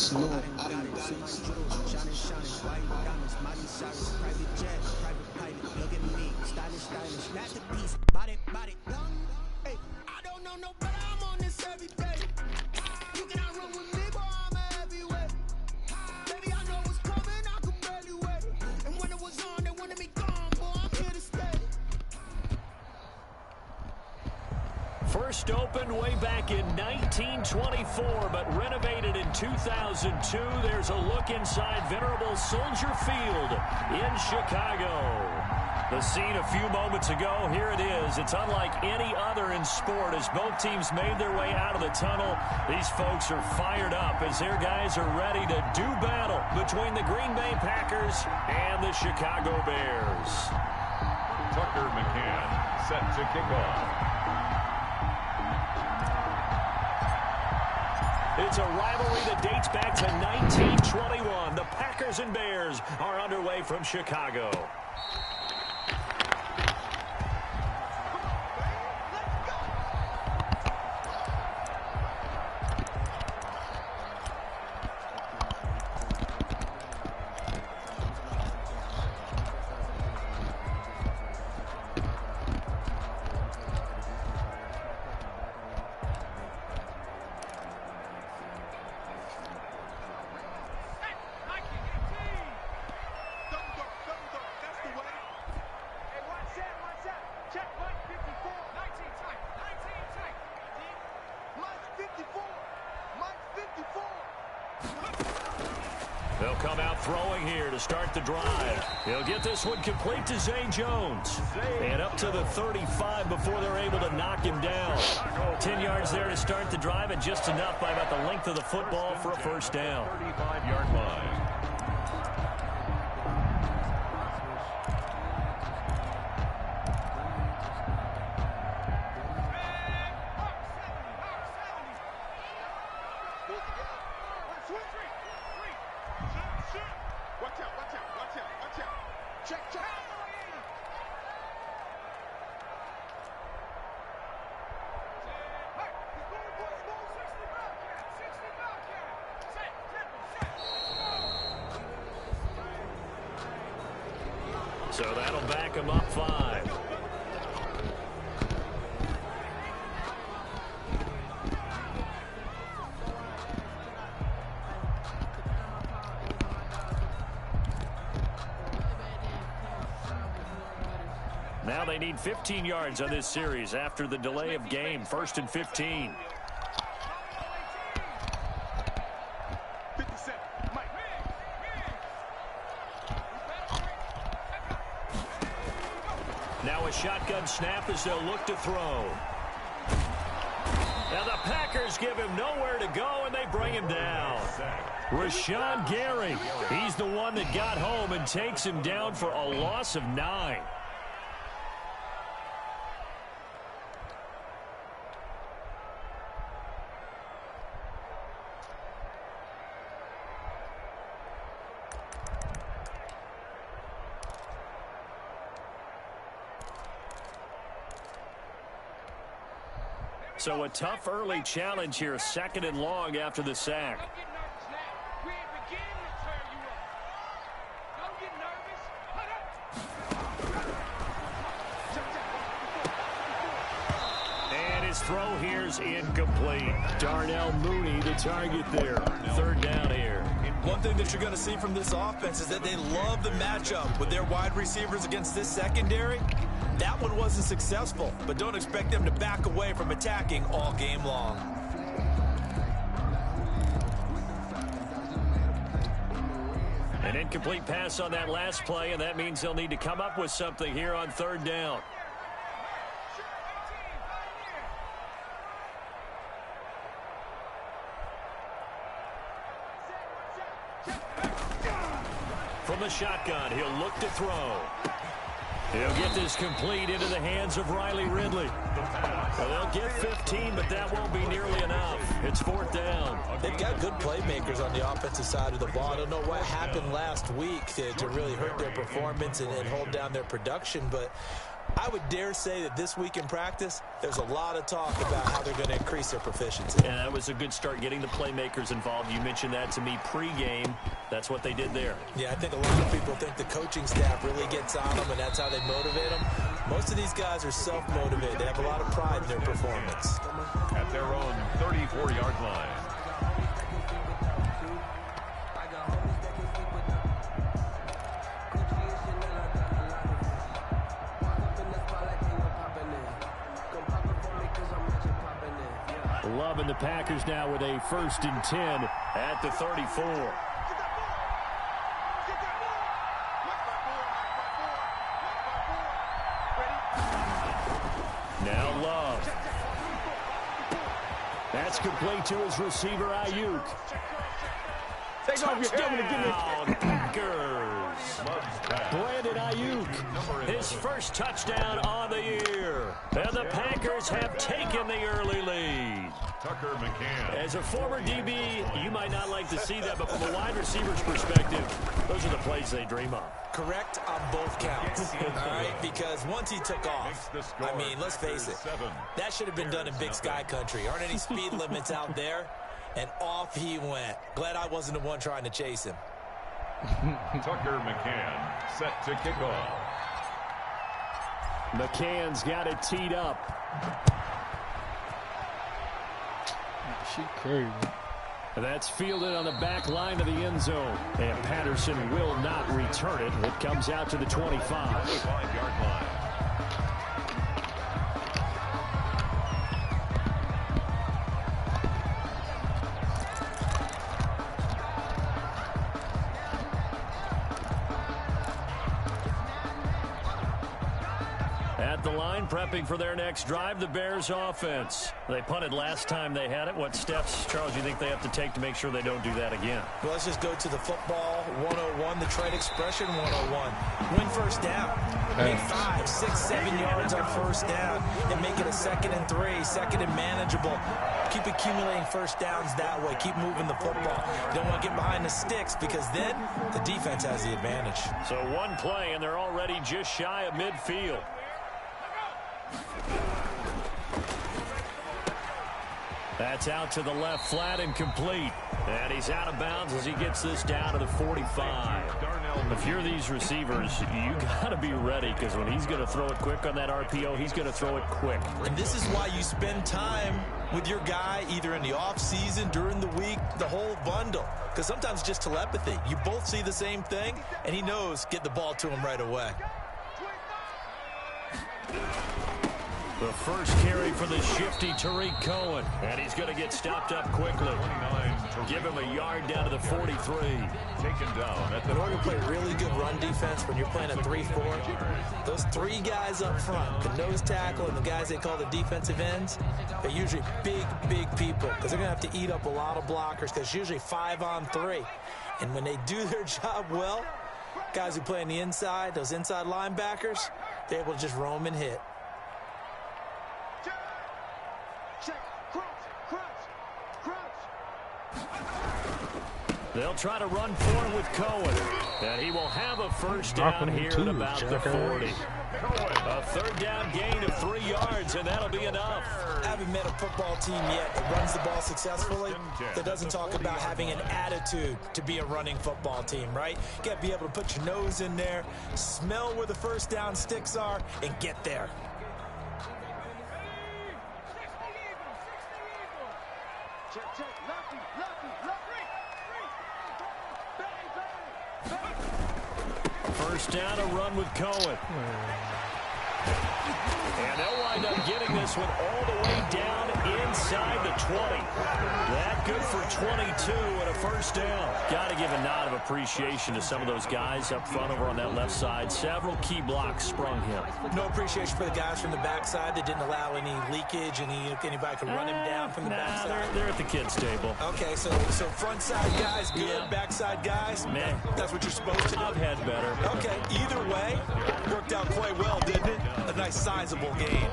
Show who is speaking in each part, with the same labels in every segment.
Speaker 1: slow. I don't know.
Speaker 2: White diamonds, Miley Cyrus, private jet, private pilot. Look at me, stylish, masterpiece. Body. Hey, I don't know no better. I'm on this every day. You cannot run with me, boy. I'm a heavyweight. Baby, I know what's coming. I could barely wait. And when it was on, they wanted me gone, boy. I'm here to stay.
Speaker 3: First opened way back in 1924, but renovated in 2002. There's a look inside venerable Soldier Field in Chicago. The scene a few moments ago, here it is. It's unlike any other in sport as both teams made their way out of the tunnel. These folks are fired up as their guys are ready to do battle between the Green Bay Packers and the Chicago Bears.
Speaker 4: Tucker McCann set to kick off.
Speaker 3: It's a rivalry that dates back to 1921. The Packers and Bears are underway from Chicago. They'll come out throwing here to start the drive. He'll get this one complete to Zay Jones. And up to the 35 before they're able to knock him down. 10 yards there to start the drive, and just enough by about the length of the football for a first down.
Speaker 4: 35-yard line.
Speaker 3: So that'll back him up 5. Now they need 15 yards on this series after the delay of game. 1st and 15. Now a shotgun snap as they'll look to throw. Now the Packers give him nowhere to go, and they bring him down. Rashawn Gary, he's the one that got home and takes him down for a loss of 9. So a tough early challenge here, 2nd and long after the sack. And his throw here's incomplete. Darnell Mooney, the target there. 3rd down here.
Speaker 5: One thing that you're going to see from this offense is that they love the matchup with their wide receivers against this secondary. That one wasn't successful, but don't expect them to back away from attacking all game long.
Speaker 3: An incomplete pass on that last play, and that means they'll need to come up with something here on 3rd down. From the shotgun, he'll look to throw. He'll get this complete into the hands of Riley Ridley. Well, they'll get 15, but that won't be nearly enough. It's 4th down.
Speaker 5: They've got good playmakers on the offensive side of the ball. I don't know what happened last week to really hurt their performance and hold down their production, but I would dare say that this week in practice, there's a lot of talk about how they're going to increase their proficiency.
Speaker 3: And that was a good start, getting the playmakers involved. You mentioned that to me pregame. That's what they did there.
Speaker 5: Yeah, I think a lot of people think the coaching staff really gets on them, and that's how they motivate them. Most of these guys are self-motivated. They have a lot of pride in their performance.
Speaker 4: At their own 34-yard line.
Speaker 3: Loving the Packers now with a 1st and 10 at the 34. Now Love. That's complete to his receiver, Ayuk. Touchdown, Packers. Brandon Ayuk, his first touchdown on the year. And the Packers have taken the early lead.
Speaker 4: Tucker McCann.
Speaker 3: As a former DB, you might not like to see that, but from a wide receiver's perspective, those are the plays they dream of.
Speaker 5: Correct on both counts, all right? Because once he took off, I mean, let's face it, that should have been done in Big Sky Country. Aren't any speed limits out there? And off he went. Glad I wasn't the one trying to chase him.
Speaker 4: Tucker McCann set to kick off.
Speaker 3: McCann's got it teed up.
Speaker 1: She crazy.
Speaker 3: That's fielded on the back line of the end zone. And Patterson will not return it. It comes out to the 25.
Speaker 4: 25-yard line.
Speaker 3: At the line, prepping for their next drive, the Bears offense. They punted last time they had it. What steps, Charles, do you think they have to take to make sure they don't do that again?
Speaker 5: Well, let's just go to the football 101, the trade expression 101. Win first down. Make 5, 6, 7 yards on first down and make it a 2nd and 3, 2nd and manageable. Keep accumulating first downs that way. Keep moving the football. You don't want to get behind the sticks because then the defense has the advantage.
Speaker 3: So one play, and they're already just shy of midfield. That's out to the left, flat and complete. And he's out of bounds as he gets this down to the 45. If you're these receivers, you got to be ready, because when he's going to throw it quick on that RPO, he's going to throw it quick.
Speaker 5: And this is why you spend time with your guy either in the offseason, during the week, the whole bundle. Because sometimes it's just telepathy. You both see the same thing, and he knows get the ball to him right away.
Speaker 3: The first carry for the shifty Tariq Cohen. And he's going to get stopped up quickly. Give him a yard down to the 43.
Speaker 4: Taken down at the...
Speaker 5: In order to play really good run defense when you're playing a 3-4, those 3 guys up front, the nose tackle and the guys they call the defensive ends, they're usually big, big people because they're going to have to eat up a lot of blockers because it's usually 5 on 3. And when they do their job well, guys who play on the inside, those inside linebackers, they're able to just roam and hit.
Speaker 3: They'll try to run for it with Cohen. And he will have a first down here at about the 40. A third down gain of 3 yards, and that'll be enough.
Speaker 5: I haven't met a football team yet that runs the ball successfully that doesn't talk about having an attitude to be a running football team, right? You got to be able to put your nose in there, smell where the first down sticks are, and get there.
Speaker 3: First down, a run with Cohen. And they'll wind up getting this one all the way down inside the 20. That good for 22 and a first down. Got to give a nod of appreciation to some of those guys up front over on that left side. Several key blocks sprung him.
Speaker 5: No appreciation for the guys from the backside that didn't allow any leakage and anybody could run him down from the backside.
Speaker 3: They're at the kids' table.
Speaker 5: Okay, so front side guys good, backside guys,
Speaker 3: man,
Speaker 5: that's what you're supposed to do.
Speaker 3: I've had better.
Speaker 5: Okay, either way, worked out quite well, didn't it? A nice sizable gain.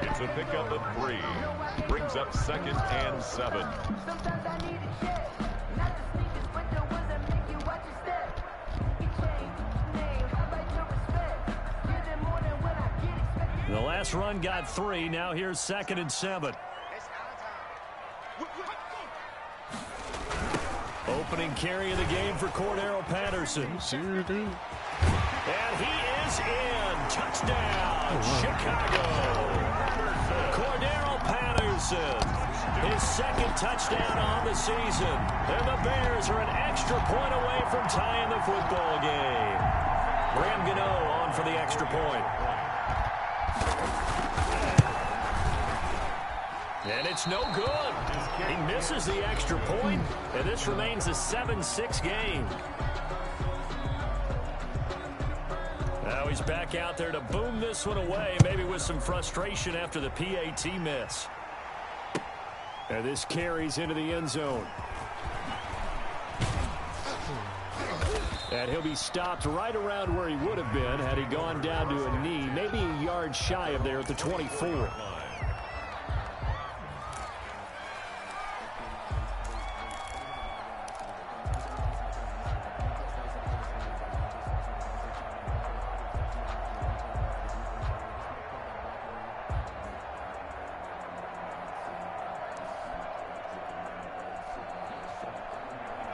Speaker 4: It's a pickup of 3. Brings up 2nd and 7.
Speaker 3: The last run got 3. Now here's 2nd and 7. Opening carry of the game for Cordero Patterson.
Speaker 1: Serious, dude?
Speaker 3: And he is in. Touchdown, Chicago. Cordero Patterson, his 2nd touchdown on the season. And the Bears are an extra point away from tying the football game. Graham Gano on for the extra point. And it's no good. He misses the extra point, and this remains a 7-6 game. Now he's back out there to boom this one away, maybe with some frustration after the PAT miss. And this carries into the end zone. And he'll be stopped right around where he would have been had he gone down to a knee, maybe a yard shy of there at the 24.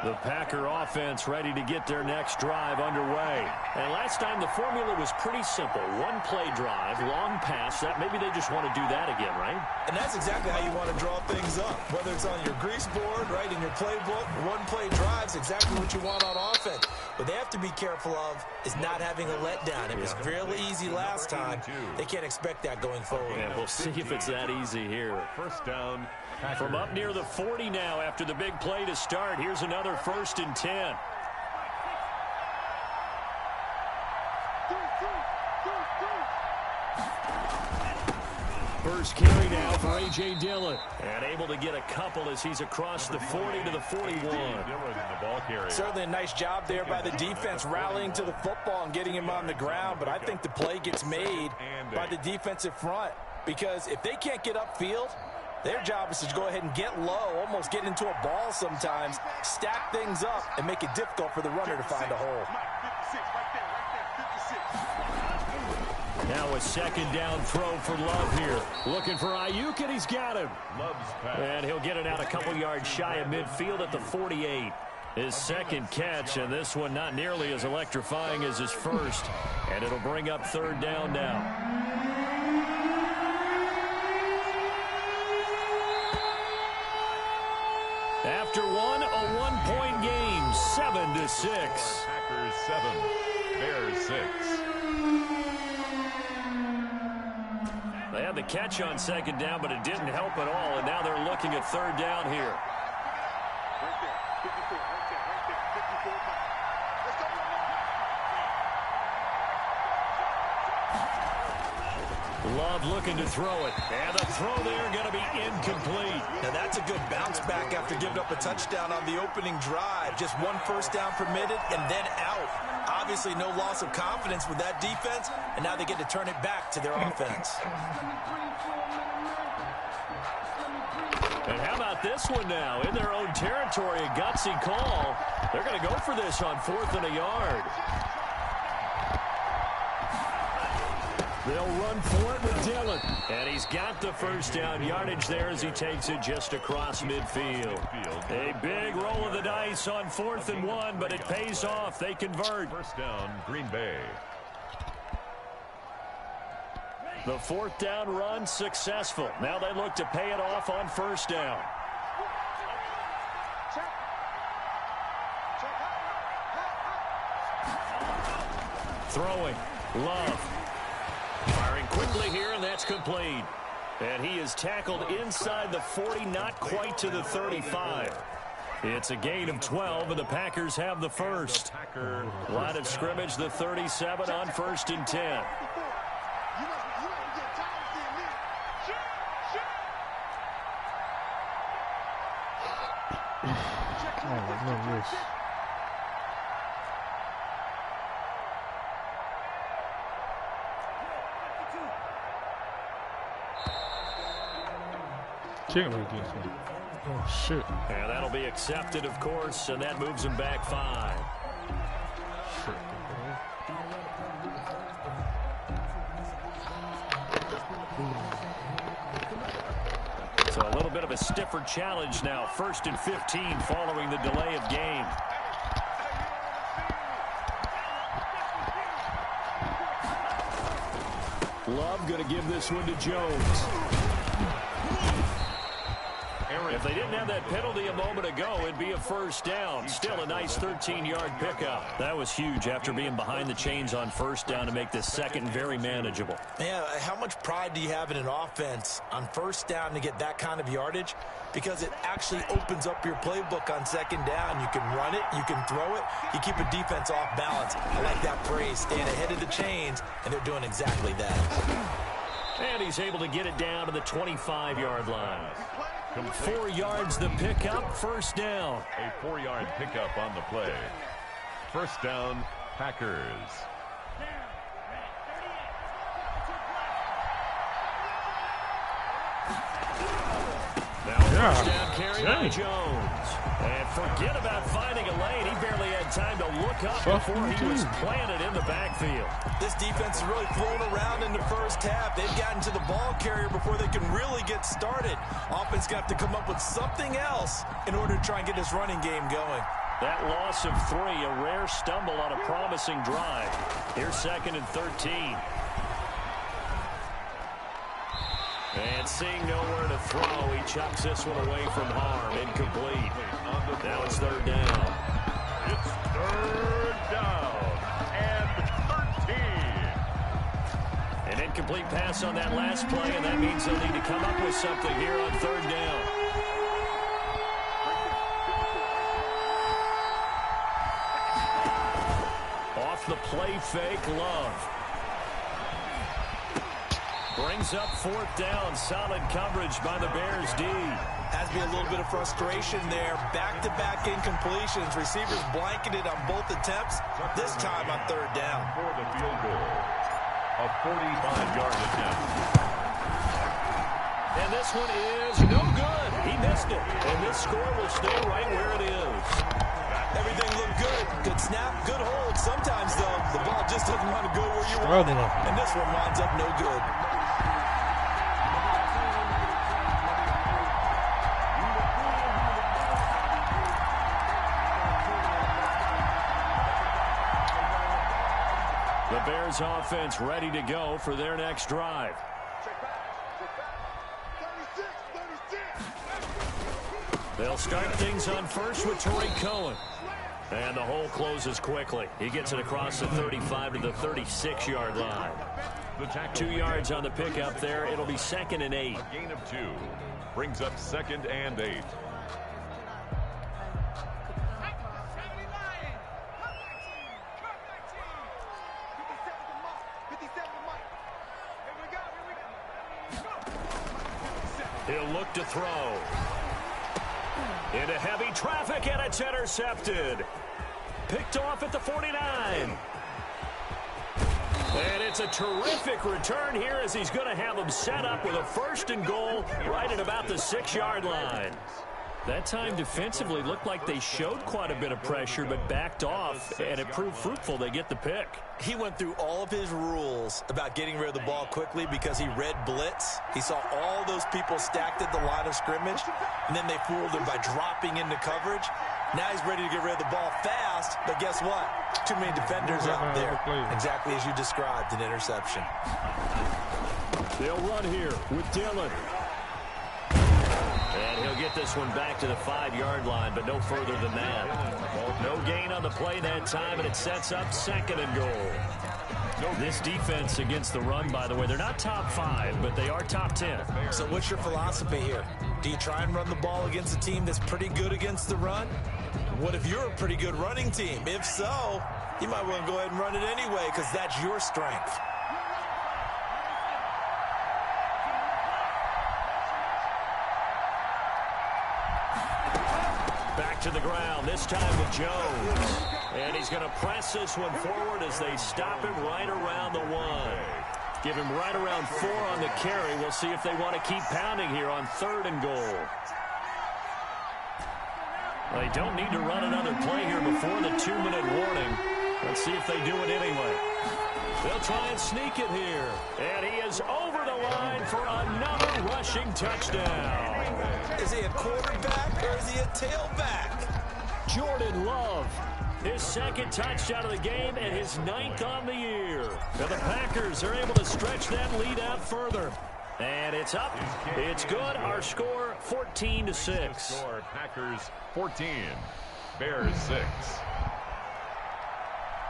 Speaker 3: The Packer offense ready to get their next drive underway. And last time the formula was pretty simple. One play drive, long pass. That maybe they just want to do that again, right?
Speaker 5: And that's exactly how you want to draw things up. Whether it's on your grease board, right, in your playbook, one play drive's exactly what you want on offense. What they have to be careful of is not having a letdown. It was fairly easy last time. They can't expect that going forward.
Speaker 3: And we'll see if it's that easy here.
Speaker 4: First down.
Speaker 3: From up near the 40 now after the big play to start. Here's another 1st and 10. First carry now for A.J. Dillon. And able to get a couple as he's across the 40 to the 41.
Speaker 5: Certainly a nice job there by the defense rallying to the football and getting him on the ground. But I think the play gets made by the defensive front. Because if they can't get upfield, their job is to go ahead and get low, almost get into a ball sometimes, stack things up, and make it difficult for the runner to find a hole.
Speaker 3: Now a 2nd down throw for Love here. Looking for Ayuk, and he's got him. And he'll get it out a couple yards shy of midfield at the 48. His 2nd catch, and this one not nearly as electrifying as his first. And it'll bring up 3rd down now. After one, a 1-point game, 7-6.
Speaker 4: Packers 7, Bears 6.
Speaker 3: They had the catch on 2nd down, but it didn't help at all, and now they're looking at 3rd down here. Love looking to throw it. And the throw there going to be incomplete.
Speaker 5: Now that's a good bounce back after giving up a touchdown on the opening drive. Just 1 first down permitted and then out. Obviously no loss of confidence with that defense, and now they get to turn it back to their offense.
Speaker 3: And how about this one now? In their own territory, a gutsy call. They're going to go for this on 4th and a yard. They'll run for it with Dillon. And he's got the first down yardage there as he takes it just across midfield. A big roll of the dice on 4th and 1, but it pays off. They convert.
Speaker 4: First down, Green Bay.
Speaker 3: The 4th down run successful. Now they look to pay it off on 1st down. Throwing. Love. Firing quickly here, and that's complete. And he is tackled inside the 40, not quite to the 35. It's a gain of 12, and the Packers have the first. Line of scrimmage, the 37 on 1st and 10.
Speaker 1: Oh, no wish. Can't really get him. Oh, shit.
Speaker 3: And that'll be accepted, of course, and that moves him back 5.
Speaker 1: Shit.
Speaker 3: bit of a stiffer challenge now. 1st and 15 following the delay of game. Love going to give this one to Jones. If they didn't have that penalty a moment ago, it'd be a 1st down. Still a nice 13-yard pickup. That was huge after being behind the chains on 1st down to make this 2nd very manageable.
Speaker 5: Yeah, how much pride do you have in an offense on 1st down to get that kind of yardage? Because it actually opens up your playbook on 2nd down. You can run it, you can throw it, you keep a defense off balance. I like that phrase, staying ahead of the chains, and they're doing exactly that.
Speaker 3: And he's able to get it down to the 25-yard line. 4 yards the pickup, 1st down.
Speaker 4: A 4-yard pickup on the play. 1st down, Packers.
Speaker 3: Now 1st down carry by Jones. And forget about finding a lane. He barely had time to look up before he was planted in the backfield.
Speaker 5: This defense is really thrown around in the 1st half. They've gotten to the ball carrier before they can really get started. Offense got to come up with something else in order to try and get this running game going.
Speaker 3: That loss of 3, a rare stumble on a promising drive. Here's 2nd and 13. And seeing nowhere to throw, he chucks this one away from harm. Incomplete. Now it's 3rd down.
Speaker 4: It's 3rd down and 13.
Speaker 3: An incomplete pass on that last play, and that means they'll need to come up with something here on 3rd down. Off the play fake, Love. Brings up 4th down. Solid coverage by the Bears D.
Speaker 5: Has to be a little bit of frustration there. Back-to-back incompletions. Receivers blanketed on both attempts. This time on 3rd down.
Speaker 4: For the field goal. A 45-yard attempt.
Speaker 3: And this one is no good. He missed it. And this score will stay right where it is.
Speaker 5: Everything looked good. Good snap, good hold. Sometimes, though, the ball just doesn't want to go where you want it. And this one winds up no good.
Speaker 3: The Bears offense ready to go for their next drive. They'll start things on 1st with Torrey Cohen. And the hole closes quickly. He gets it across the 35 to the 36-yard line. 2 yards on the pickup there. It'll be 2nd and 8.
Speaker 4: A gain of 2. Brings up 2nd and 8.
Speaker 3: He'll look to throw. Into heavy traffic, and it's intercepted. Picked off at the 49. And it's a terrific return here as he's going to have them set up with a 1st and goal right at about the 6-yard line. That time defensively looked like they showed quite a bit of pressure but backed off, and it proved fruitful. They get the pick.
Speaker 5: He went through all of his rules about getting rid of the ball quickly because he read blitz. He saw all those people stacked at the line of scrimmage, and then they fooled him by dropping into coverage. Now he's ready to get rid of the ball fast, but guess what? Too many defenders out there. Exactly as you described, an interception.
Speaker 3: They'll run here with Dillon. And he'll get this one back to the 5-yard line, but no further than that. No gain on the play that time, and it sets up 2nd and goal. This defense against the run, by the way, they're not top 5, but they are top 10.
Speaker 5: So what's your philosophy here? Do you try and run the ball against a team that's pretty good against the run? What if you're a pretty good running team? If so, you might want to go ahead and run it anyway because that's your strength.
Speaker 3: Back to the ground, this time with Jones. And he's going to press this one forward as they stop him right around the 1. Give him right around 4 on the carry. We'll see if they want to keep pounding here on 3rd and goal. They don't need to run another play here before the 2-minute warning. Let's see if they do it anyway. They'll try and sneak it here. And he is over the line for another rushing touchdown.
Speaker 5: Is he a quarterback or is he a tailback?
Speaker 3: Jordan Love, his second touchdown of the game and his 9th on the year. And the Packers are able to stretch that lead out further. And it's up. It's good. Our score, 14-6.
Speaker 4: Score, Packers 14, Bears 6.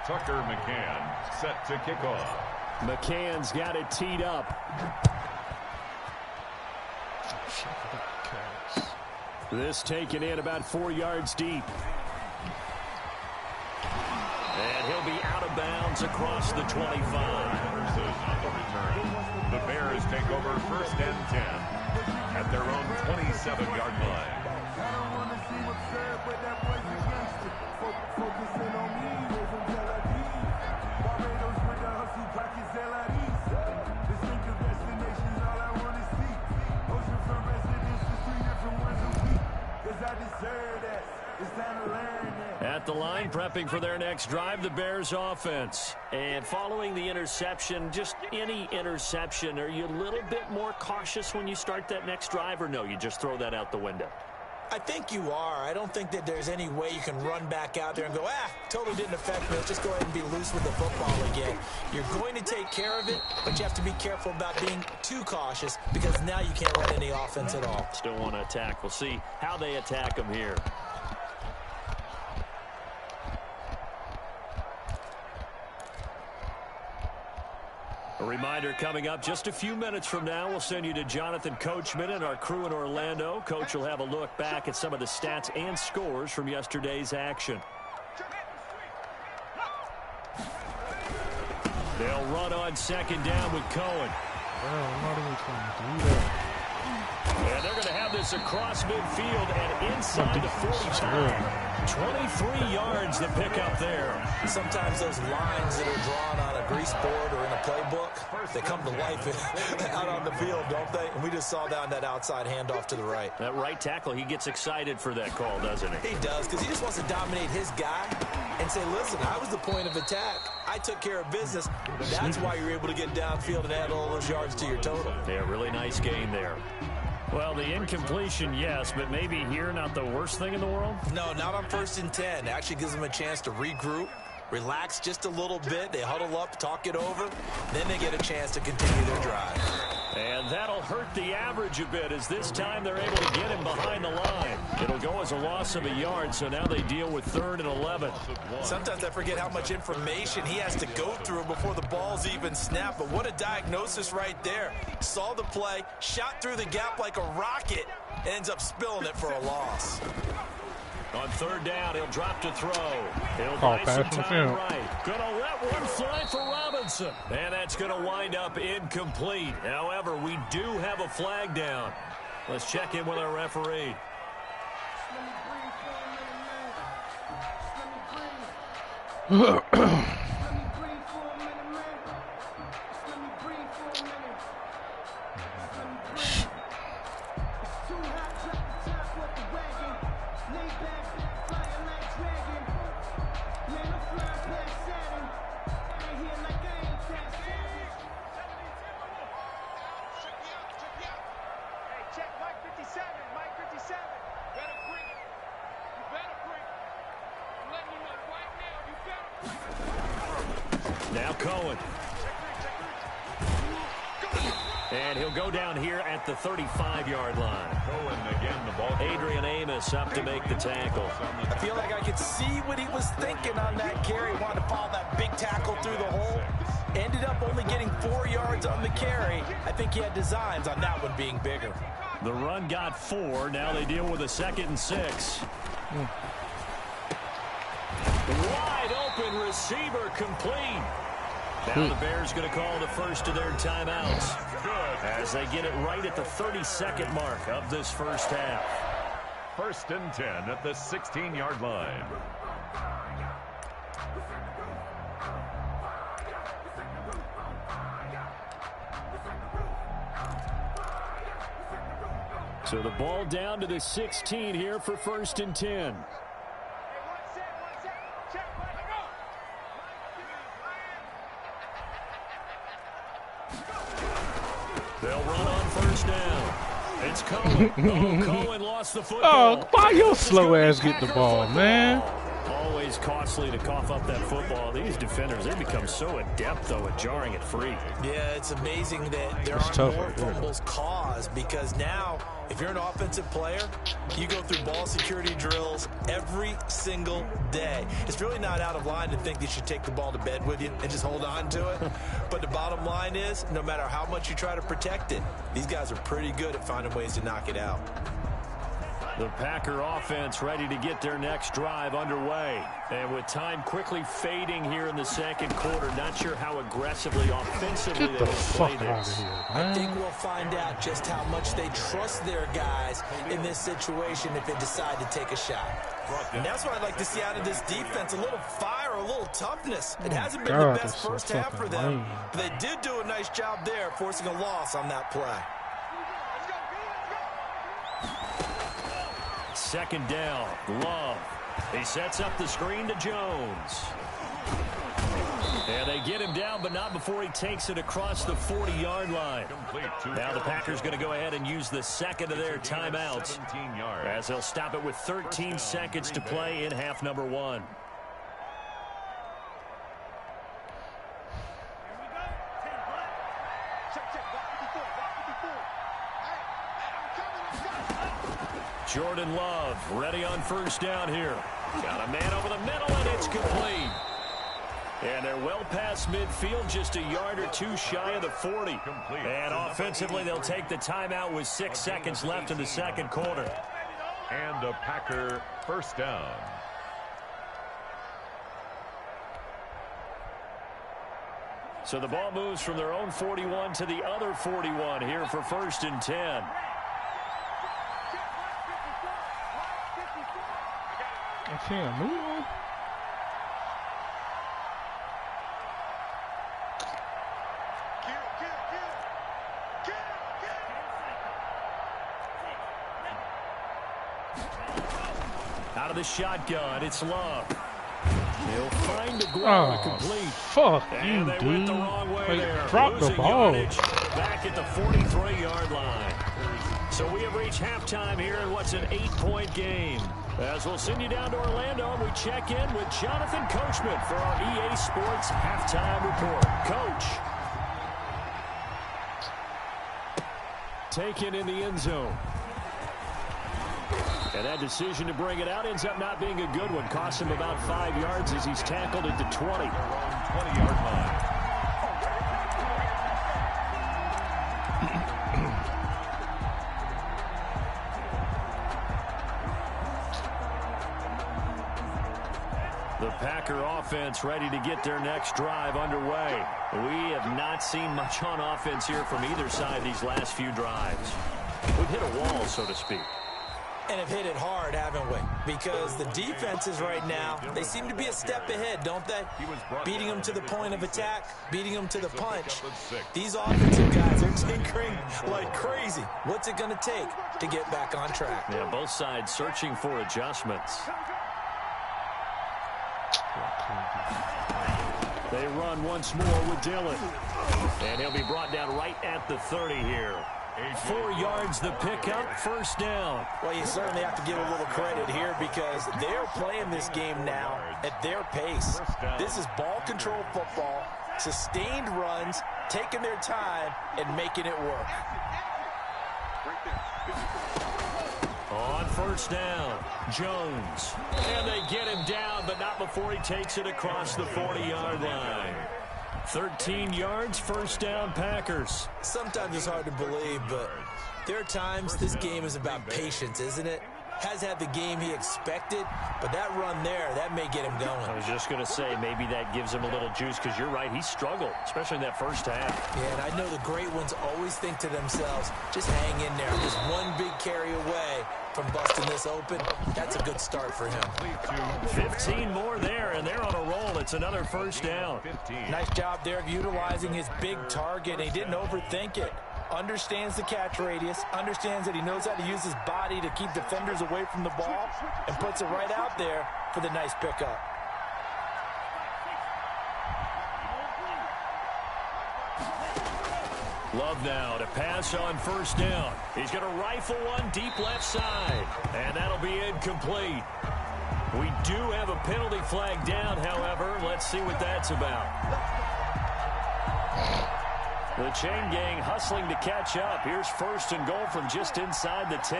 Speaker 4: Tucker McCann set to kick off.
Speaker 3: McCann's got it teed up. This taken in about 4 yards deep. And he'll be out of bounds across the 25.
Speaker 4: The Bears take over 1st and 10 at their own 27-yard line.
Speaker 3: At the line, prepping for their next drive, the Bears offense. And following the interception, just any interception, are you a little bit more cautious when you start that next drive, or no, you just throw that out the window?
Speaker 5: I think you are. I don't think that there's any way you can run back out there and go, totally didn't affect me. Let's just go ahead and be loose with the football again. You're going to take care of it, but you have to be careful about being too cautious because now you can't run any offense at all.
Speaker 3: Still want to attack. We'll see how they attack them here. A reminder coming up just a few minutes from now, we'll send you to Jonathan Coachman and our crew in Orlando. Coach will have a look back at some of the stats and scores from yesterday's action. They'll run on 2nd down with Cohen.
Speaker 1: I'm not even trying to do that.
Speaker 3: And they're going to have this across midfield and inside the 45. 23 yards to pick up there.
Speaker 5: Sometimes those lines that are drawn on a grease board or in a playbook, they come to life out on the field, don't they? And we just saw down that outside handoff to the right.
Speaker 3: That right tackle, he gets excited for that call, doesn't he?
Speaker 5: He does, because he just wants to dominate his guy and say, listen, I was the point of attack. I took care of business. That's why you're able to get downfield and add all those yards to your total.
Speaker 3: Yeah, really nice game there. Well, the incompletion, yes, but maybe here not the worst thing in the world?
Speaker 5: No, not on 1st and 10. It actually gives them a chance to regroup, relax just a little bit. They huddle up, talk it over. Then they get a chance to continue their drive.
Speaker 3: And that'll hurt the average a bit as this time they're able to get him behind the line. It'll go as a loss of a yard, so now they deal with 3rd and 11.
Speaker 5: Sometimes I forget how much information he has to go through before the ball's even snapped. But what a diagnosis right there. Saw the play, shot through the gap like a rocket, and ends up spilling it for a loss.
Speaker 3: On 3rd down, he'll drop to throw. He'll
Speaker 1: Call
Speaker 3: buy some
Speaker 1: pass
Speaker 3: time right. Gonna let one fly for Robinson. And that's gonna wind up incomplete. However, we do have a flag down. Let's check in with our referee. Now Cohen. And he'll go down here at the 35-yard line.
Speaker 4: Cohen again, the ball.
Speaker 3: Adrian Amos up to make the tackle.
Speaker 5: I feel like I could see what he was thinking on that carry. Wanted to follow that big tackle through the hole. Ended up only getting 4 yards on the carry. I think he had designs on that one being bigger.
Speaker 3: The run got 4. Now they deal with a 2nd and 6. Wide open receiver complete. Now the Bears going to call the first of their timeouts as they get it right at the 32nd mark of this first half.
Speaker 4: 1st and 10 at the 16-yard line.
Speaker 3: So the ball down to the 16 here for 1st and 10. They'll run on first down. It's Cohen. Oh, Cohen lost the football.
Speaker 1: Oh, why your slow ass get the ball, man?
Speaker 3: Always costly to cough up that football. These defenders, they become so adept, though, at jarring it free.
Speaker 5: Yeah, it's amazing that there aren't more fumbles caused, because now, if you're an offensive player, you go through ball security drills every single day. It's really not out of line to think you should take the ball to bed with you and just hold on to it. But the bottom line is, no matter how much you try to protect it, these guys are pretty good at finding ways to knock it out.
Speaker 3: The Packer offense ready to get their next drive underway. And with time quickly fading here in the second quarter, not sure how aggressively, offensively they will play this.
Speaker 5: I think we'll find out just how much they trust their guys in this situation if they decide to take a shot. And that's what I'd like to see out of this defense, a little fire, a little toughness. It hasn't been the best first half for them, but they did do a nice job there, forcing a loss on that play.
Speaker 3: Second down, Love. He sets up the screen to Jones. And they get him down, but not before he takes it across the 40-yard line. Now the Packers going to go ahead and use the second of their timeouts, as they'll stop it with 13 seconds to play in half number one. Jordan Love ready on first down here. Got a man over the middle, and it's complete. And they're well past midfield, just a yard or two shy of the 40. And offensively, they'll take the timeout with 6 seconds left in the second quarter.
Speaker 4: And a Packer first down.
Speaker 3: So the ball moves from their own 41 to the other 41 here for first and 10.
Speaker 1: I can't move on.
Speaker 3: Out of the shotgun, it's Love. He'll find Aguero to complete.
Speaker 1: Fuck
Speaker 3: and
Speaker 1: you,
Speaker 3: they
Speaker 1: dude.
Speaker 3: went the wrong way there.
Speaker 1: Drop the
Speaker 3: Losing
Speaker 1: ball.
Speaker 3: yardage back at the 43-yard line. So we have reached halftime here in what's an 8-point game. As we'll send you down to Orlando, we check in with Jonathan Coachman for our EA Sports Halftime Report. Coach. Taken in the end zone. And that decision to bring it out ends up not being a good one. Costs him about 5 yards as he's tackled at the 20.
Speaker 4: 20-yard line.
Speaker 3: The Packer offense ready to get their next drive underway. We have not seen much on offense here from either side these last few drives. We've hit a wall, so to speak.
Speaker 5: And have hit it hard, haven't we? Because the defenses right now, they seem to be a step ahead, don't they? Beating them to the point of attack, beating them to the punch. These offensive guys are tinkering like crazy. What's it going to take to get back on track?
Speaker 3: Yeah, both sides searching for adjustments. They run once more with Dillon. And he'll be brought down right at the 30 here. 4 yards the pickup, first down.
Speaker 5: Well, you certainly have to give a little credit here because they're playing this game now at their pace. This is ball control football, sustained runs, taking their time, and making it work.
Speaker 3: On first down, Jones. And they get him down, but not before he takes it across the 40-yard line. 13 yards, first down, Packers.
Speaker 5: Sometimes it's hard to believe, but there are times this game is about patience, isn't it? Has had the game he expected, but that run there, that may get him going.
Speaker 3: I was just going to say, maybe that gives him a little juice, because you're right, he struggled, especially in that first half.
Speaker 5: Yeah, and I know the great ones always think to themselves, just hang in there. Just one big carry away from busting this open. That's a good start for him.
Speaker 3: 15 more there, and they're on a roll. It's another first down.
Speaker 5: Nice job there of utilizing his big target. He didn't overthink it. Understands the catch radius, understands that he knows how to use his body to keep defenders away from the ball, and puts it right out there for the nice pickup.
Speaker 3: Love now to pass on first down. He's going to rifle one deep left side, and that'll be incomplete. We do have a penalty flag down, however. Let's see what that's about. The chain gang hustling to catch up. Here's first and goal from just inside the 10.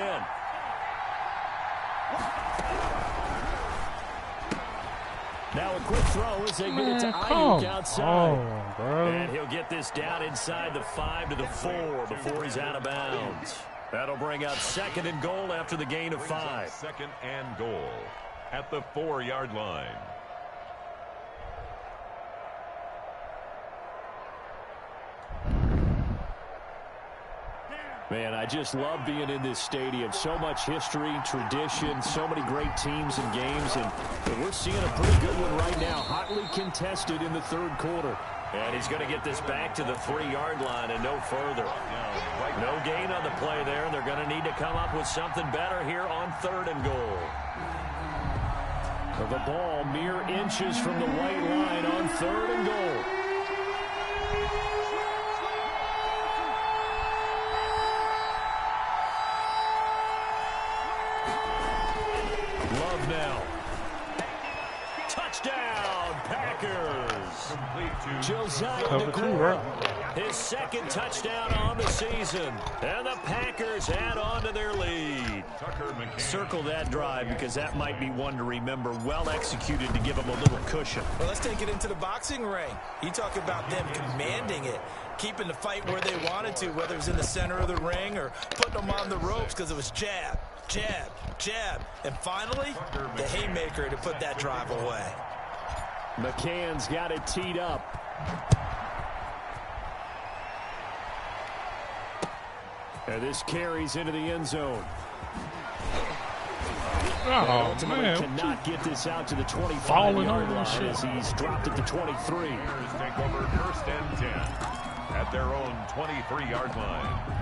Speaker 3: Now a quick throw as they get it to Ayuk outside. And he'll get this down inside the 5 to the 4 before he's out of bounds. That'll bring up second and goal after the gain of 5.
Speaker 4: Second and goal at the 4-yard line.
Speaker 3: Man, I just love being in this stadium. So much history, tradition, so many great teams and games, and we're seeing a pretty good one right now. Hotly contested in the third quarter. And he's going to get this back to the 3-yard line and no further. No gain on the play there. They're going to need to come up with something better here on third and goal. The ball mere inches from the white line on third and goal. Love now. Touchdown, Packers. Josiah DeGuara, his second touchdown on the season. And the Packers add on to their lead. Circle that drive because that might be one to remember. Well executed to give them a little cushion.
Speaker 5: Well, let's take it into the boxing ring. You talk about them commanding it, keeping the fight where they wanted to, whether it was in the center of the ring or putting them on the ropes because it was jab, jab, jab. And finally, the haymaker to put that drive away.
Speaker 3: McCann's got it teed up. And this carries into the end zone.
Speaker 1: Oh,
Speaker 3: ultimately
Speaker 1: man.
Speaker 3: cannot get this out to the 25-yard line as he's dropped at the 23.
Speaker 4: Bears take over first and 10 at their own 23-yard line.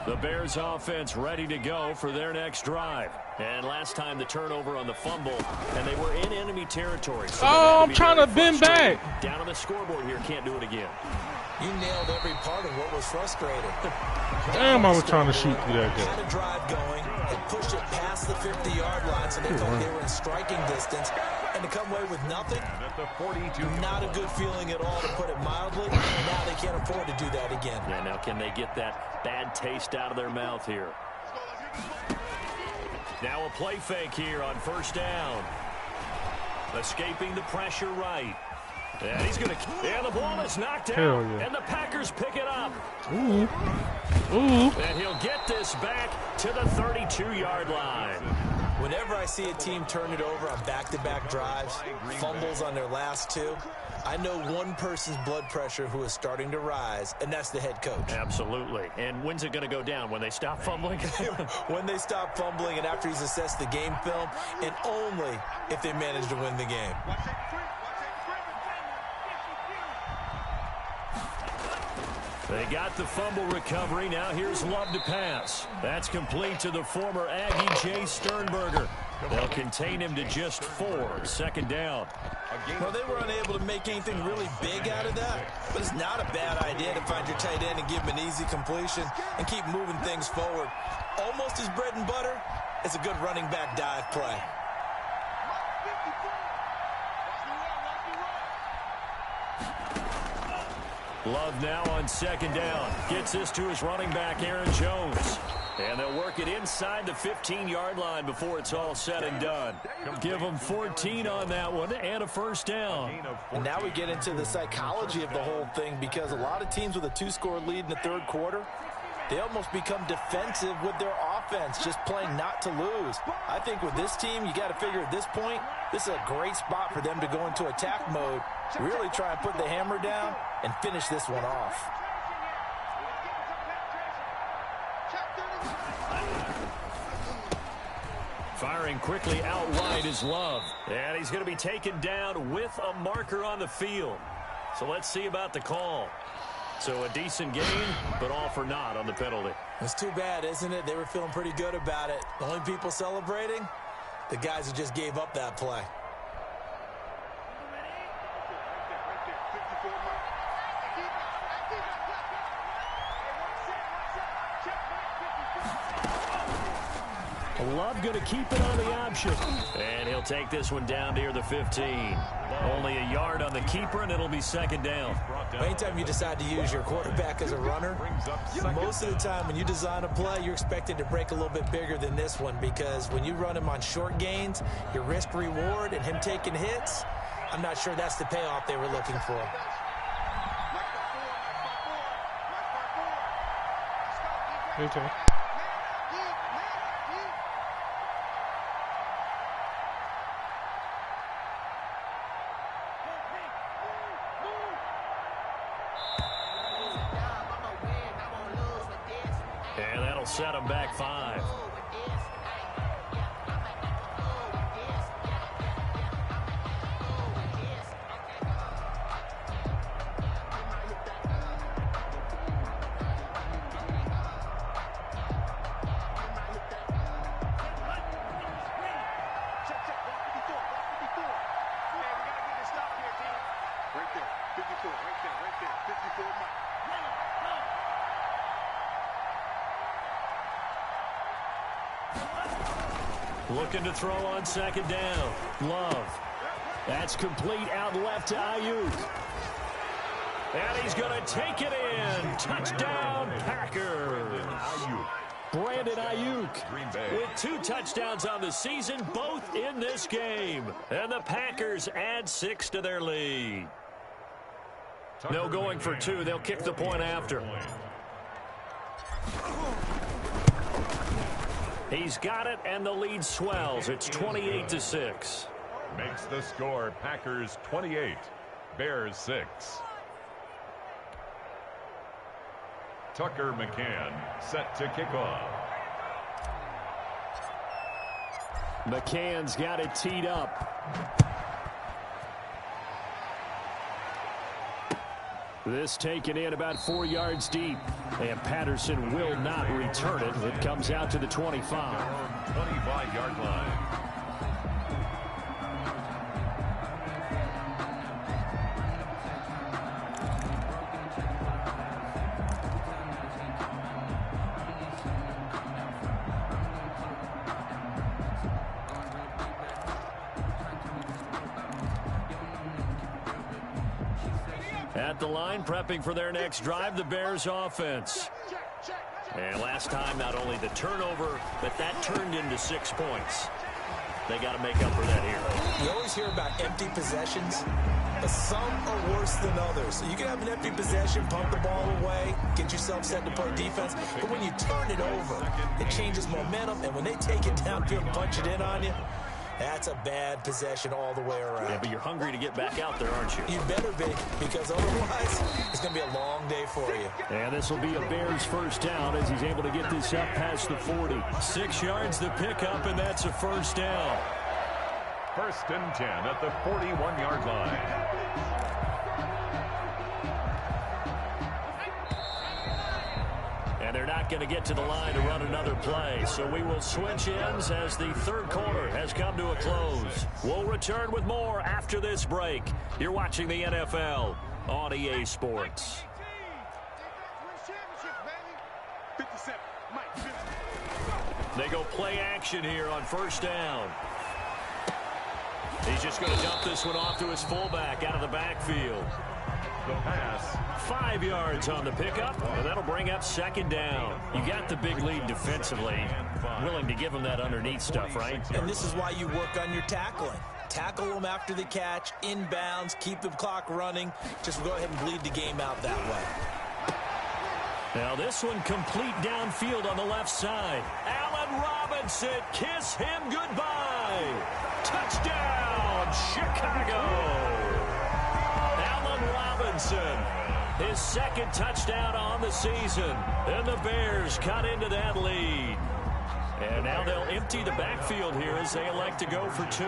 Speaker 3: The Bears offense ready to go for their next drive. And last time the turnover on the fumble, and they were in enemy territory. So
Speaker 1: I'm trying to bend back.
Speaker 3: Down on the scoreboard here, can't do it again.
Speaker 5: You nailed every part of what was frustrating.
Speaker 1: Damn, I was trying to shoot through that guy.
Speaker 5: Had a drive going and pushed it past the 50-yard line so they thought they were in striking distance. And to come away with nothing,
Speaker 4: At the 42.
Speaker 5: not a good feeling at all, to put it mildly. Now they can't afford to do that again.
Speaker 3: Yeah, now can they get that bad taste out of their mouth here? Now a play fake here on first down. Escaping the pressure right. And he's going to... And the ball is knocked out.
Speaker 1: Yeah.
Speaker 3: And the Packers pick it up.
Speaker 1: Ooh. Ooh.
Speaker 3: And he'll get this back to the 32-yard line.
Speaker 5: Whenever I see a team turn it over on back-to-back drives, fumbles on their last two, I know one person's blood pressure who is starting to rise, and that's the head coach.
Speaker 3: Absolutely. And when's it going to go down? When they stop fumbling?
Speaker 5: When they stop fumbling and after he's assessed the game film, and only if they manage to win the game.
Speaker 3: They got the fumble recovery. Now here's Love to pass. That's complete to the former Aggie, Jay Sternberger. They'll contain him to just 4. Second down.
Speaker 5: Well, they were unable to make anything really big out of that, but it's not a bad idea to find your tight end and give him an easy completion and keep moving things forward. Almost his bread and butter is a good running back dive play.
Speaker 3: Love now on second down. Gets this to his running back, Aaron Jones. And they'll work it inside the 15-yard line before it's all said and done. Give them 14 on that one and a first down.
Speaker 5: And now we get into the psychology of the whole thing, because a lot of teams with a 2-score lead in the third quarter, they almost become defensive with their offense, just playing not to lose. I think with this team, you got to figure at this point, this is a great spot for them to go into attack mode, really try and put the hammer down and finish this one off.
Speaker 3: Firing quickly out wide is Love. And he's going to be taken down with a marker on the field. So let's see about the call. So a decent gain, but all for naught on the penalty.
Speaker 5: It's too bad, isn't it? They were feeling pretty good about it. The only people celebrating, the guys who just gave up that play.
Speaker 3: Love going to keep it on the option. And he'll take this one down near the 15. Only a yard on the keeper, and it'll be second down.
Speaker 5: Anytime you decide to use your quarterback as a runner, most of the time when you design a play, you're expected to break a little bit bigger than this one, because when you run him on short gains, your risk-reward and him taking hits, I'm not sure that's the payoff they were looking for.
Speaker 1: Okay.
Speaker 3: And that'll set him back 5. Looking to throw on second down. Love. That's complete out left to Ayuk. And he's going to take it in. Touchdown, Packers. Brandon Ayuk with 2 touchdowns on the season, both in this game. And the Packers add 6 to their lead. No going for 2. They'll kick the point after. He's got it, and the lead swells. It's 28-6.
Speaker 4: Makes the score Packers 28, Bears 6. Tucker McCann set to kick off.
Speaker 3: McCann's got it teed up. This taken in about 4 yards deep. And Patterson will not return it. It comes out to the 25.
Speaker 4: 25-yard line.
Speaker 3: At the line, prepping for their next drive, the Bears offense. And last time, not only the turnover, but that turned into 6 points. They got to make up for that here.
Speaker 5: You always hear about empty possessions, but some are worse than others. So you can have an empty possession, pump the ball away, get yourself set to play defense. But when you turn it over, it changes momentum. And when they take it downfield and punch it in on you, that's a bad possession all the way around.
Speaker 3: Yeah, but you're hungry to get back out there, aren't you?
Speaker 5: You better be, because otherwise it's going to be a long day for you.
Speaker 3: And this will be a Bears first down as he's able to get this up past the 40. 6 yards the pickup, and that's a first down.
Speaker 4: 1st and 10 at the 41-yard line.
Speaker 3: And they're not going to get to the line to run another play. So we will switch ends as the third quarter has come to a close. We'll return with more after this break. You're watching the NFL on EA Sports. They go play action here on first down. He's just going to dump this one off to his fullback out of the backfield.
Speaker 4: The pass.
Speaker 3: 5 yards on the pickup, and that'll bring up second down. You got the big lead defensively. Willing to give him that underneath stuff, right?
Speaker 5: And this is why you work on your tackling. Tackle them after the catch, inbounds, keep the clock running. Just go ahead and bleed the game out that way.
Speaker 3: Now this one complete downfield on the left side. Allen Robinson, kiss him goodbye. Touchdown, Chicago. Allen Robinson, his second touchdown on the season. And the Bears cut into that lead. And now they'll empty the backfield here as they elect to go for 2.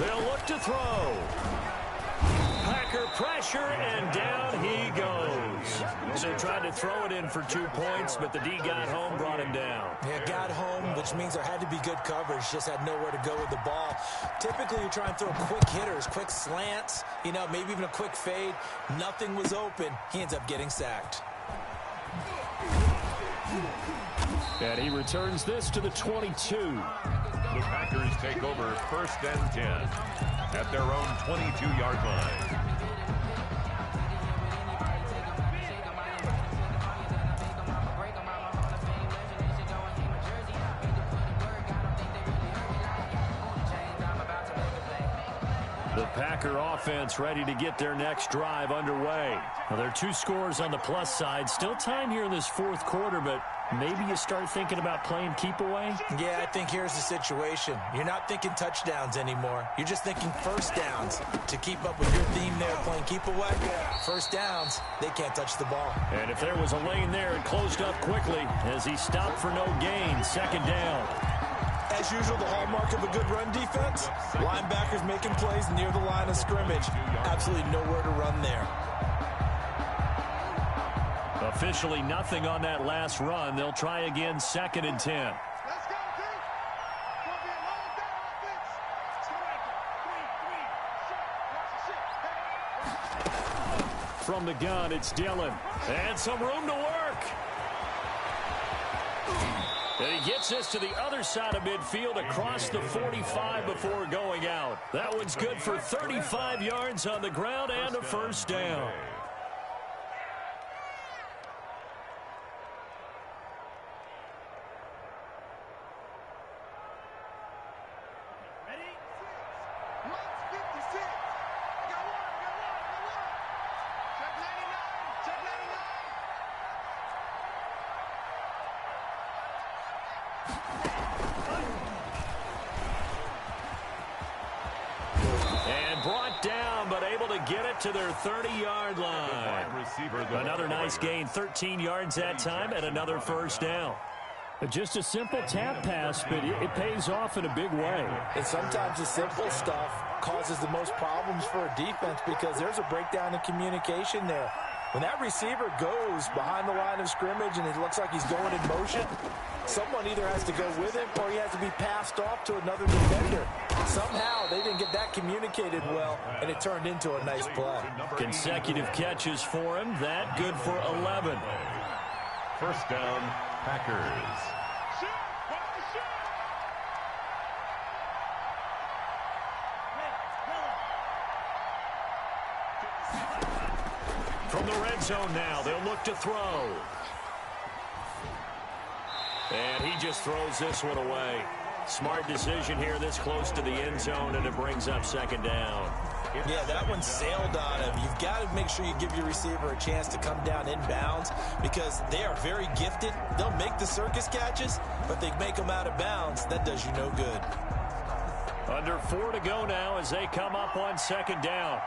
Speaker 3: They'll look to throw. Packer pressure, and down he goes. So tried to throw it in for 2 points, but the D got home, brought him down.
Speaker 5: Yeah, got home, which means there had to be good coverage. Just had nowhere to go with the ball. Typically, you try and throw quick hitters, quick slants, maybe even a quick fade. Nothing was open. He ends up getting sacked.
Speaker 3: And he returns this to the 22.
Speaker 4: The Packers take over 1st and 10 at their own 22-yard line.
Speaker 3: The Packer offense ready to get their next drive underway. Now, there are 2 scores on the plus side. Still time here in this 4th quarter, but maybe you start thinking about playing keep away?
Speaker 5: Yeah, I think here's the situation. You're not thinking touchdowns anymore. You're just thinking first downs. To keep up with your theme there, playing keep away, first downs, they can't touch the ball.
Speaker 3: And if there was a lane there, it closed up quickly as he stopped for no gain. 2nd down.
Speaker 5: As usual, the hallmark of a good run defense, linebackers making plays near the line of scrimmage. Absolutely nowhere to run there.
Speaker 3: Officially nothing on that last run. They'll try again, 2nd and 10.
Speaker 1: Let's go, dude. Gonna be a long day on offense.
Speaker 3: From the gun, it's Dillon. And some room to work. And he gets this to the other side of midfield across the 45 before going out. That one's good for 35 yards on the ground and a first down. And brought down, but able to get it to their 30-yard line. Another nice gain, 13 yards that time, and another first down. Just a simple tap pass, but it pays off in a big way.
Speaker 5: And sometimes the simple stuff causes the most problems for a defense because there's a breakdown in communication there. When that receiver goes behind the line of scrimmage and it looks like he's going in motion, someone either has to go with him or he has to be passed off to another defender. Somehow they didn't get that communicated well, and it turned into a nice play.
Speaker 3: Consecutive catches for him. That good for 11.
Speaker 4: First down, Packers.
Speaker 3: From the red zone now, they'll look to throw. And he just throws this one away. Smart decision here this close to the end zone, and it brings up 2nd down.
Speaker 5: Yeah, that one sailed on him. You've got to make sure you give your receiver a chance to come down inbounds because they are very gifted. They'll make the circus catches, but they make them out of bounds. That does you no good.
Speaker 3: Under 4 to go now as they come up on 2nd down.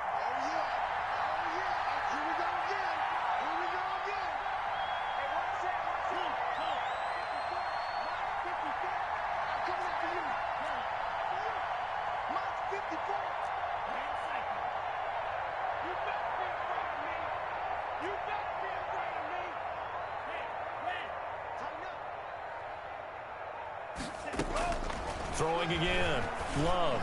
Speaker 3: Throwing again. Love.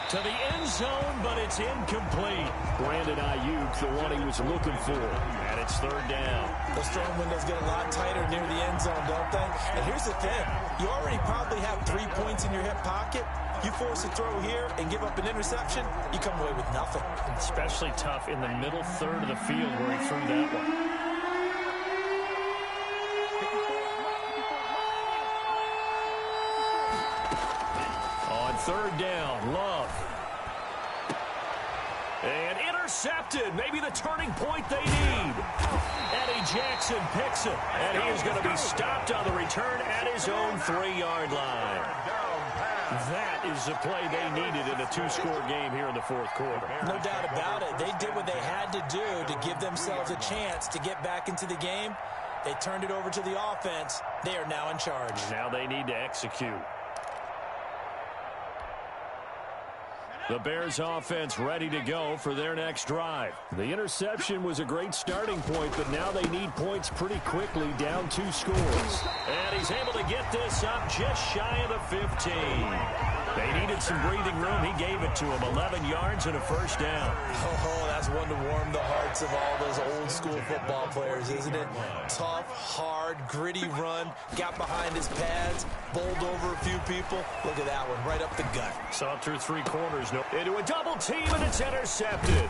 Speaker 3: To the end zone, but it's incomplete. Brandon Ayuk, the one he was looking for. And it's 3rd down.
Speaker 5: Those throwing windows get a lot tighter near the end zone, don't they? And here's the thing. You already probably have 3 points in your hip pocket. You force a throw here and give up an interception, you come away with nothing.
Speaker 3: Especially tough in the middle third of the field where he threw that one. On 3rd down, Love. And intercepted. Maybe the turning point they need. Eddie Jackson picks it. And he is going to be stopped on the return at his own 3-yard line. That is the play they needed in a 2-score game here in the 4th quarter.
Speaker 5: No doubt about it. They did what they had to do to give themselves a chance to get back into the game. They turned it over to the offense. They are now in charge.
Speaker 3: Now they need to execute. The Bears offense ready to go for their next drive. The interception was a great starting point, but now they need points pretty quickly, down 2 scores. And he's able to get this up just shy of the 15. They needed some breathing room. He gave it to him, 11 yards and a first down.
Speaker 5: Oh, that's one to warm the hearts of all those old school football players, isn't it? Tough, hard, gritty run, got behind his pads, bowled over a few people. Look at that one, right up the gut.
Speaker 3: Saw it through 3 corners. Into a double team, and it's intercepted.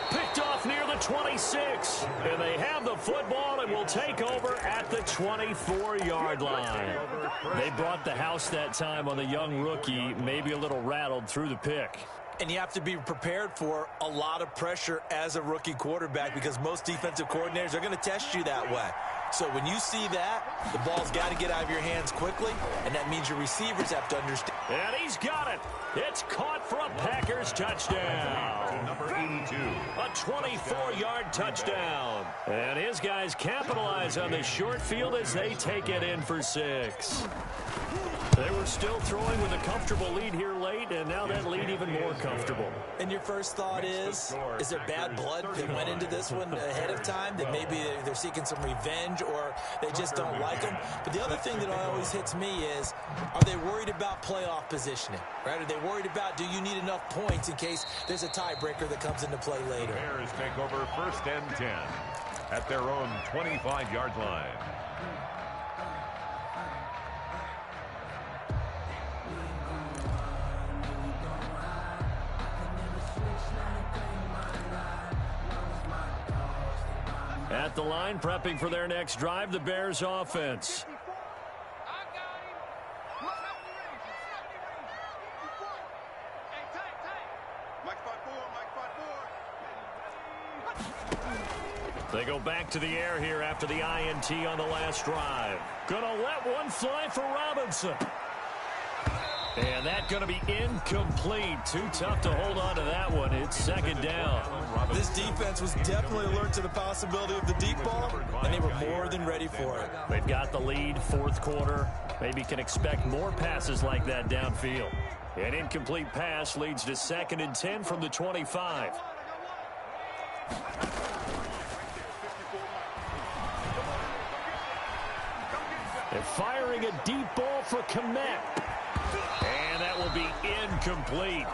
Speaker 3: Picked off near the 26. And they have the football and will take over at the 24-yard line. They brought the house that time on the young rookie, maybe a little rattled through the pick.
Speaker 5: And you have to be prepared for a lot of pressure as a rookie quarterback because most defensive coordinators are going to test you that way. So when you see that, the ball's got to get out of your hands quickly, and that means your receivers have to understand.
Speaker 3: And he's got it. It's caught for a Packers touchdown.
Speaker 4: Number 82.
Speaker 3: A 24-yard touchdown. And his guys capitalize on the short field as they take it in for 6. They were still throwing with a comfortable lead here late, and now that lead even more comfortable.
Speaker 5: And your first thought is there bad blood that went into this one ahead of time, that maybe they're seeking some revenge or they just don't like them? But the other thing that always hits me is, are they worried about playoff positioning? Right? Are they worried about, do you need enough points in case there's a tiebreaker that comes into play later?
Speaker 4: Bears take over 1st and 10 at their own 25-yard line.
Speaker 3: At the line, prepping for their next drive, the Bears offense. They go back to the air here after the INT on the last drive. Gonna let one fly for Robinson. And that's going to be incomplete. Too tough to hold on to that one. It's 2nd down.
Speaker 5: This defense was definitely alert to the possibility of the deep ball, and they were more than ready for it.
Speaker 3: They've got the lead, 4th quarter. Maybe can expect more passes like that downfield. An incomplete pass leads to 2nd and 10 from the 25. They're firing a deep ball for Kmet. And that will be incomplete.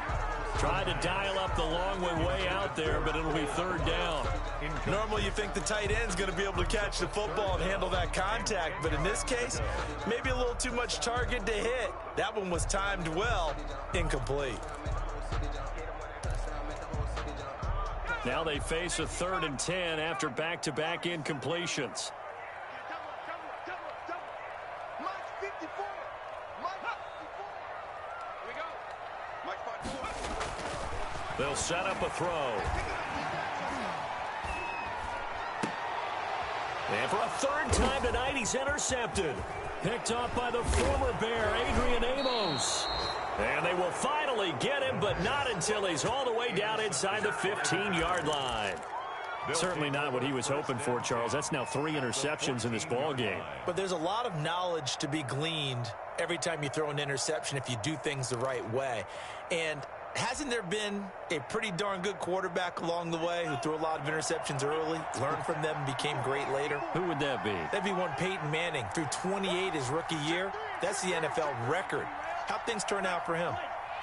Speaker 3: Tried to dial up the long way out there, but it'll be 3rd down.
Speaker 5: Normally you think the tight end's going to be able to catch the football and handle that contact, but in this case, maybe a little too much target to hit. That one was timed well. Incomplete.
Speaker 3: Now they face a 3rd and 10 after back-to-back incompletions. They'll set up a throw. And for a 3rd time tonight, he's intercepted. Picked off by the former Bear, Adrian Amos. And they will finally get him, but not until he's all the way down inside the 15-yard line. Certainly not what he was hoping for, Charles. That's now 3 interceptions in this ball game.
Speaker 5: But there's a lot of knowledge to be gleaned every time you throw an interception if you do things the right way. And hasn't there been a pretty darn good quarterback along the way who threw a lot of interceptions early, learned from them, and became great later?
Speaker 3: Who would that be?
Speaker 5: That'd be one Peyton Manning. Threw 28 his rookie year. That's the NFL record. How'd things turn out for him?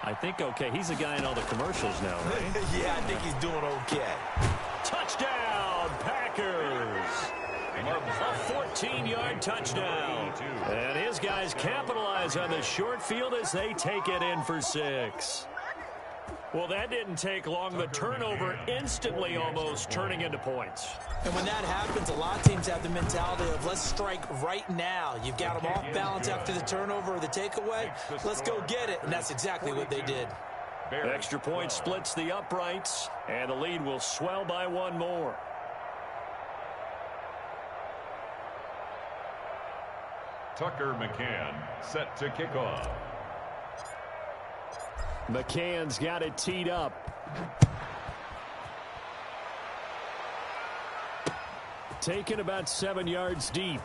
Speaker 3: I think okay. He's a guy in all the commercials now, right?
Speaker 5: Yeah, I think he's doing okay.
Speaker 3: Touchdown, Packers! A 14-yard touchdown. And his guys capitalize on the short field as they take it in for 6. Well, that didn't take long. The turnover instantly almost turning into points.
Speaker 5: And when that happens, a lot of teams have the mentality of let's strike right now. You've got them off balance after the turnover or the takeaway. Let's go get it. And that's exactly what they did.
Speaker 3: Extra point splits the uprights, and the lead will swell by 1 more.
Speaker 4: Tucker McCann set to kick off.
Speaker 3: McCann's got it teed up. Taken about 7 yards deep.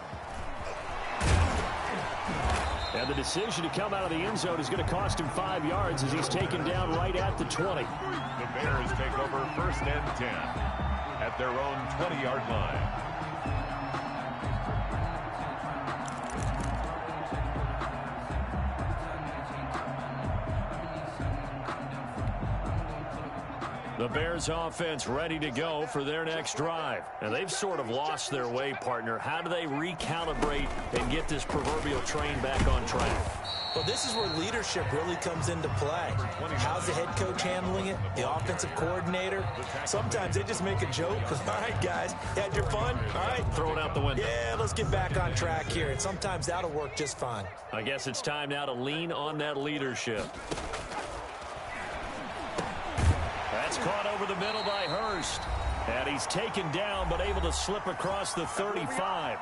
Speaker 3: And the decision to come out of the end zone is going to cost him 5 yards as he's taken down right at the 20.
Speaker 4: The Bears take over 1st and 10 at their own 20-yard line.
Speaker 3: The Bears offense ready to go for their next drive. And they've sort of lost their way, partner. How do they recalibrate and get this proverbial train back on track?
Speaker 5: Well, this is where leadership really comes into play. How's the head coach handling it? The offensive coordinator? Sometimes they just make a joke. All right, guys, had your fun? All right.
Speaker 3: Throw it out the window.
Speaker 5: Yeah, let's get back on track here. And sometimes that'll work just fine.
Speaker 3: I guess it's time now to lean on that leadership. That's caught over the middle by Hurst. And he's taken down but able to slip across the 35.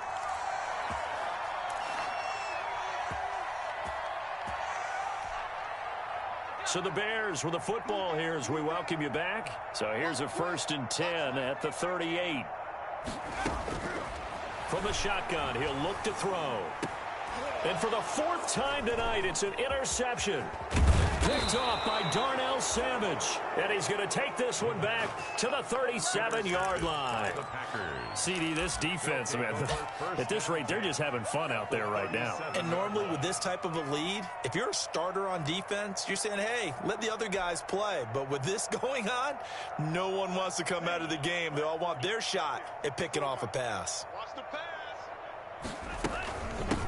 Speaker 3: So the Bears with the football here as we welcome you back. So here's a 1st and 10 at the 38. From the shotgun, he'll look to throw. And for the 4th time tonight, it's an interception. Picked off by Darnell Savage. And he's going to take this one back to the 37-yard line. CD, this defense, man, at this rate, they're just having fun out there right now.
Speaker 5: And normally with this type of a lead, if you're a starter on defense, you're saying, hey, let the other guys play. But with this going on, no one wants to come out of the game. They all want their shot at picking off a pass.
Speaker 1: Watch the pass.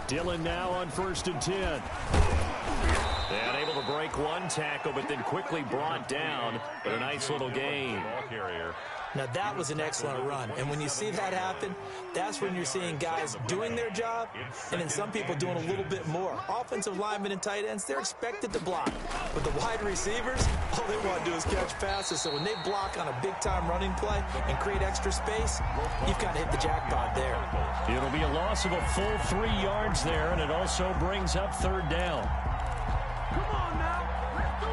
Speaker 3: Dillon now on 1st and 10. And able to break one tackle, but then quickly brought down. But a nice little gain.
Speaker 4: Ball carrier.
Speaker 5: Now, that was an excellent run. And when you see that happen, that's when you're seeing guys doing their job and then some people doing a little bit more. Offensive linemen and tight ends, they're expected to block. But the wide receivers, all they want to do is catch passes. So when they block on a big-time running play and create extra space, you've kind of hit the jackpot there.
Speaker 3: It'll be a loss of a full 3 yards there, and it also brings up 3rd down.
Speaker 1: Come on now. Let's do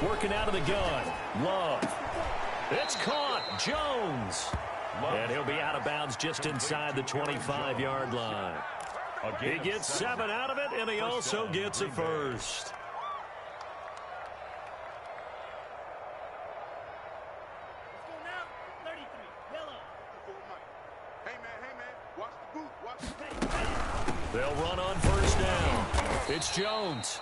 Speaker 1: this.
Speaker 3: Working out of the gun. Love. It's caught. Jones. And he'll be out of bounds just inside the 25-yard line. He gets 7 out of it, and he also gets a first. They'll run on 1st down. It's Jones.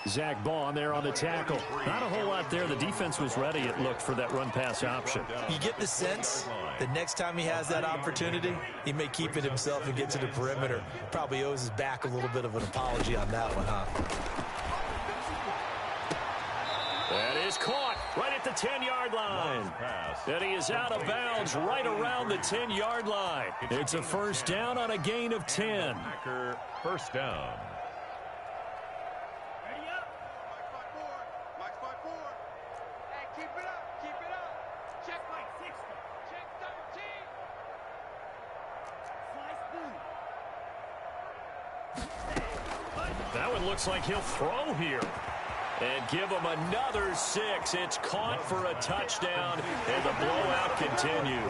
Speaker 3: Zach Baun there on the tackle. Not a whole lot there. The defense was ready, it looked, for that run-pass option.
Speaker 5: You get the sense that next time he has that opportunity, he may keep it himself and get to the perimeter. Probably owes his back a little bit of an apology on that one, huh?
Speaker 3: That is caught right at the 10-yard line. And he is out of bounds right around the 10-yard line. It's a 1st down on a gain of 10.
Speaker 4: 1st down.
Speaker 1: Ready up. Mike 5-4. Hey, keep it up. Keep it up. Check Mike 60. Check 13.
Speaker 3: That one looks like he'll throw here. And give him another 6. It's caught for a touchdown, and the blowout continues.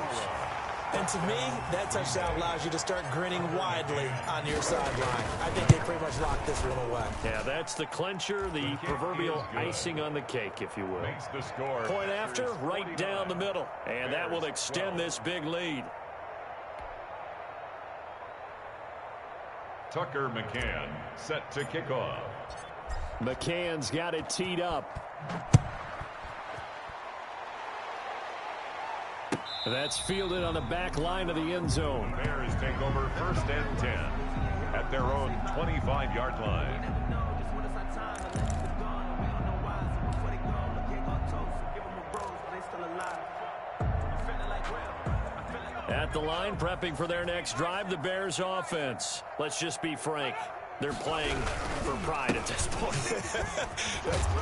Speaker 5: And to me, that touchdown allows you to start grinning widely on your sideline. I think they pretty much locked this one away.
Speaker 3: Yeah, that's the clincher, the proverbial icing on the cake, if you will.
Speaker 4: Makes the score.
Speaker 3: Point after, right down the middle. And that will extend this big lead.
Speaker 4: Tucker McCann set to kick off.
Speaker 3: McCann's got it teed up. That's fielded on the back line of the end zone.
Speaker 4: Bears take over 1st and 10 at their own 25-yard line.
Speaker 3: At the line, prepping for their next drive, the Bears offense. Let's just be frank. They're playing for pride at this point.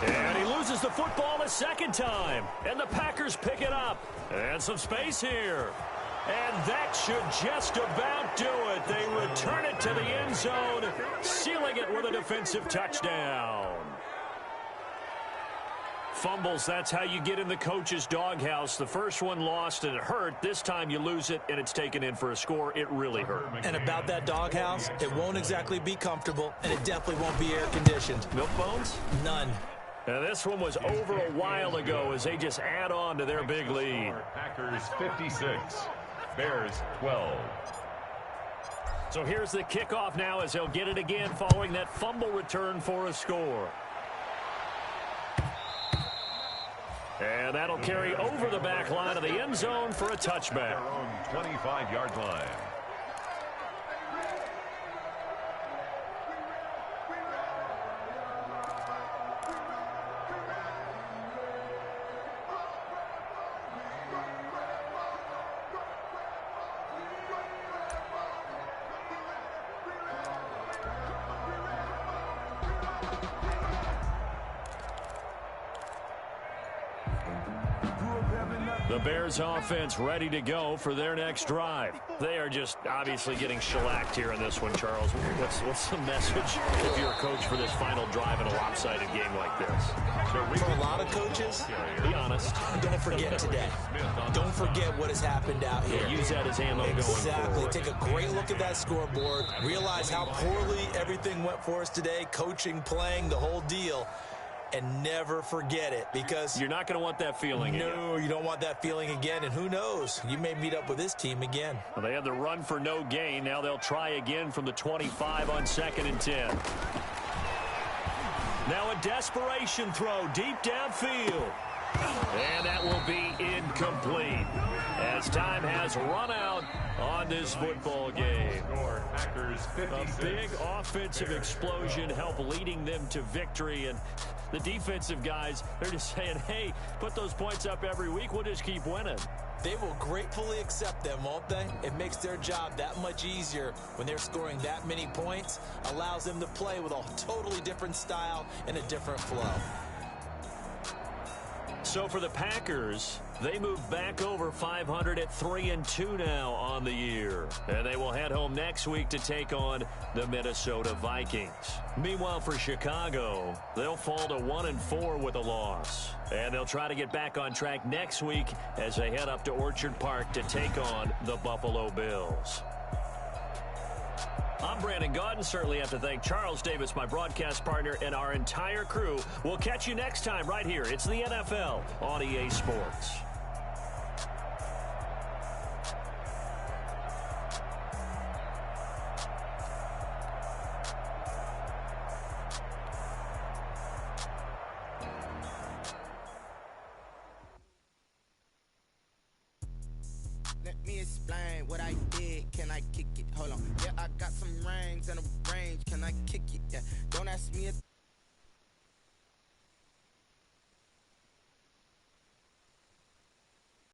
Speaker 3: And he loses the football a 2nd time. And the Packers pick it up. And some space here. And that should just about do it. They return it to the end zone, sealing it with a defensive touchdown. Fumbles, that's how you get in the coach's doghouse. The first one lost and it hurt. This time you lose it and it's taken in for a score. It really hurt.
Speaker 5: And about that doghouse, it won't exactly be comfortable, and it definitely won't be air-conditioned.
Speaker 3: Milk bones?
Speaker 5: None.
Speaker 3: And this one was over a while ago as they just add on to their big lead.
Speaker 4: Packers 56, Bears 12.
Speaker 3: So here's the kickoff now as they'll get it again following that fumble return for a score. And that'll carry over the back line of the end zone for a touchback.
Speaker 4: Their own 25-yard line.
Speaker 3: The Bears offense ready to go for their next drive. They are just obviously getting shellacked here in this one, Charles. What's the message if you're a coach for this final drive in a lopsided game like this?
Speaker 5: For a lot of coaches,
Speaker 3: Be honest.
Speaker 5: don't forget today. Don't forget what has happened out here.
Speaker 3: Use that as ammo going
Speaker 5: Exactly.
Speaker 3: forward.
Speaker 5: Take a great look at that scoreboard. Realize how poorly everything went for us today. Coaching, playing, the whole deal. And never forget it, because
Speaker 3: You're not going to want that feeling again.
Speaker 5: no, you don't want that feeling again. And who knows? You may meet up with this team again.
Speaker 3: Well, they had the run for no gain. Now they'll try again from the 25 on 2nd and 10. Now a desperation throw deep downfield. And that will be incomplete as time has run out on this football game.
Speaker 4: Score Packers
Speaker 3: A
Speaker 4: 56.
Speaker 3: big offensive explosion helped leading them to victory. And the defensive guys, they're just saying, hey, put those points up every week. We'll just keep winning.
Speaker 5: They will gratefully accept them, won't they? It makes their job that much easier when they're scoring that many points. Allows them to play with a totally different style and a different flow.
Speaker 3: So for the Packers, they move back over 500 at 3-2 now on the year. And they will head home next week to take on the Minnesota Vikings. Meanwhile, for Chicago, they'll fall to 1-4 with a loss. And they'll try to get back on track next week as they head up to Orchard Park to take on the Buffalo Bills. I'm Brandon Gaudin. Certainly have to thank Charles Davis, my broadcast partner, and our entire crew. We'll catch you next time right here. It's the NFL on EA Sports.
Speaker 2: Let me explain what I did. Can I kick it? Hold on. Yeah, I got some rings and a range. Can I kick it? Yeah. Don't ask me a